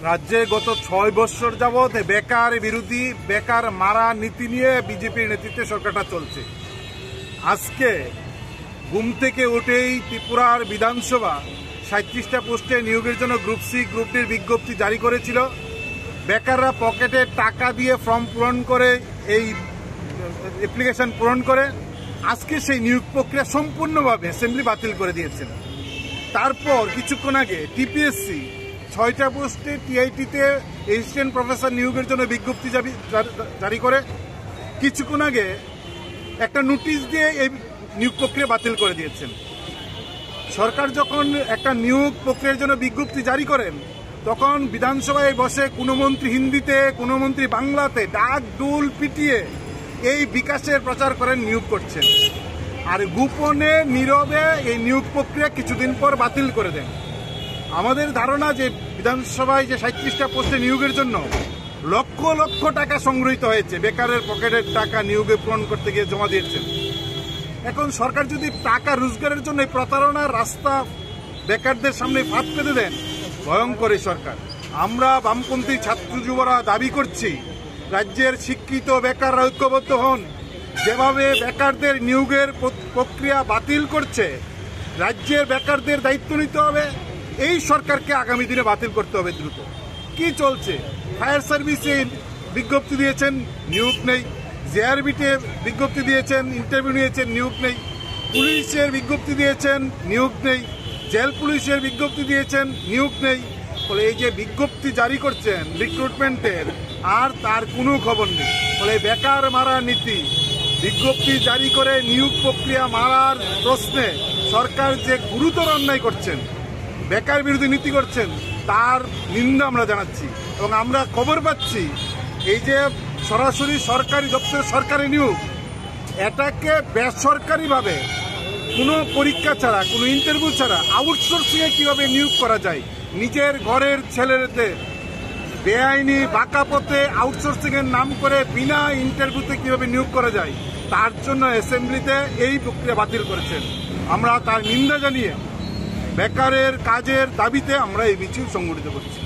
রাজ্যে গত 6 বছর যাবৎ বেকার বিরোধী বেকার মারা নীতি নিয়ে বিজেপির নেতৃত্বে সরকারটা চলছে। আজকে ঘুম থেকে উঠেই ত্রিপুরার বিধানসভা 37টা পোস্টে নিয়োগের জন্য গ্রুপ সি গ্রুপ ডির বিজ্ঞপ্তি জারি করেছিল। বেকাররা পকেটে টাকা দিয়ে ফর্ম পূরণ করে এই অ্যাপ্লিকেশন পূরণ করে আজকে সেই নিয়োগ প্রক্রিয়া সম্পূর্ণভাবে অ্যাসেম্বলি বাতিল করে দিয়েছেন। তারপর কিছুক্ষণ আগে টিপিএসসি 6টা পোস্টে টিআইটিতে অ্যাসিস্ট্যান্ট প্রফেসর নিয়োগের জন্য বিজ্ঞপ্তি জারি করে কিছুক্ষণ আগে একটা নোটিশ দিয়ে এই নিয়োগ প্রক্রিয়া বাতিল করে দিয়েছেন। সরকার যখন একটা নিয়োগ প্রক্রিয়ার জন্য বিজ্ঞপ্তি জারি করেন তখন বিধানসভায় বসে কোনো মন্ত্রী হিন্দিতে কোনো মন্ত্রী বাংলাতে ডাক ডোল পিটিয়ে এই বিকাশের প্রচার করেন, নিয়োগ করছেন, আর গোপনে নীরবে এই নিয়োগ প্রক্রিয়া কিছুদিন পর বাতিল করে দেন। আমাদের ধারণা যে বিধানসভায় যে 37টা পোস্টে নিয়োগের জন্য লক্ষ লক্ষ টাকা সংগৃহীত হয়েছে, বেকারের পকেটের টাকা নিয়োগে পূরণ করতে গিয়ে জমা দিয়েছেন। এখন সরকার যদি টাকা রোজগারের জন্য প্রতারণার রাস্তা বেকারদের সামনে ফাঁদ পেতে দেন, ভয়ঙ্কর সরকার। আমরা বামপন্থী ছাত্র যুবরা দাবি করছি রাজ্যের শিক্ষিত বেকাররা ঐক্যবদ্ধ হন। যেভাবে বেকারদের নিয়োগের প্রক্রিয়া বাতিল করছে, রাজ্যের বেকারদের দায়িত্ব নিতে হবে। এই সরকারকে আগামী দিনে বাতিল করতে হবে দ্রুত। কি চলছে? ফায়ার সার্ভিসে বিজ্ঞপ্তি দিয়েছেন, নিয়োগ নেই। জেআরবিতে বিজ্ঞপ্তি দিয়েছেন, ইন্টারভিউ নিয়েছেন, নিয়োগ নেই। পুলিশের বিজ্ঞপ্তি দিয়েছেন, নিয়োগ নেই। জেল পুলিশের বিজ্ঞপ্তি দিয়েছেন, নিয়োগ নেই। ফলে এই যে বিজ্ঞপ্তি জারি করছেন রিক্রুটমেন্টের, আর তার কোনো খবর নেই। ফলে বেকার মারা নীতি, বিজ্ঞপ্তি জারি করে নিয়োগ প্রক্রিয়া মারার প্রশ্নে সরকার যে গুরুতর অন্যায় করছেন, বেকার বিরোধী নীতি করছেন, তার নিন্দা আমরা জানাচ্ছি। এবং আমরা খবর পাচ্ছি এই যে সরাসরি সরকারি দপ্তরে সরকারি নিয়োগ, এটাকে বেসরকারিভাবে কোনো পরীক্ষা ছাড়া, কোনো ইন্টারভিউ ছাড়া আউটসোর্সিংয়ে কীভাবে নিয়োগ করা যায়, নিজের ঘরের ছেলেদের বেআইনি বাঁকা পথে আউটসোর্সিংয়ের নাম করে বিনা ইন্টারভিউতে কীভাবে নিয়োগ করা যায়, তার জন্য অ্যাসেম্বলিতে এই প্রক্রিয়া বাতিল করেছেন। আমরা তার নিন্দা জানিয়ে বেকারের কাজের দাবিতে আমরা এই মিছিল সংগঠিত করছি।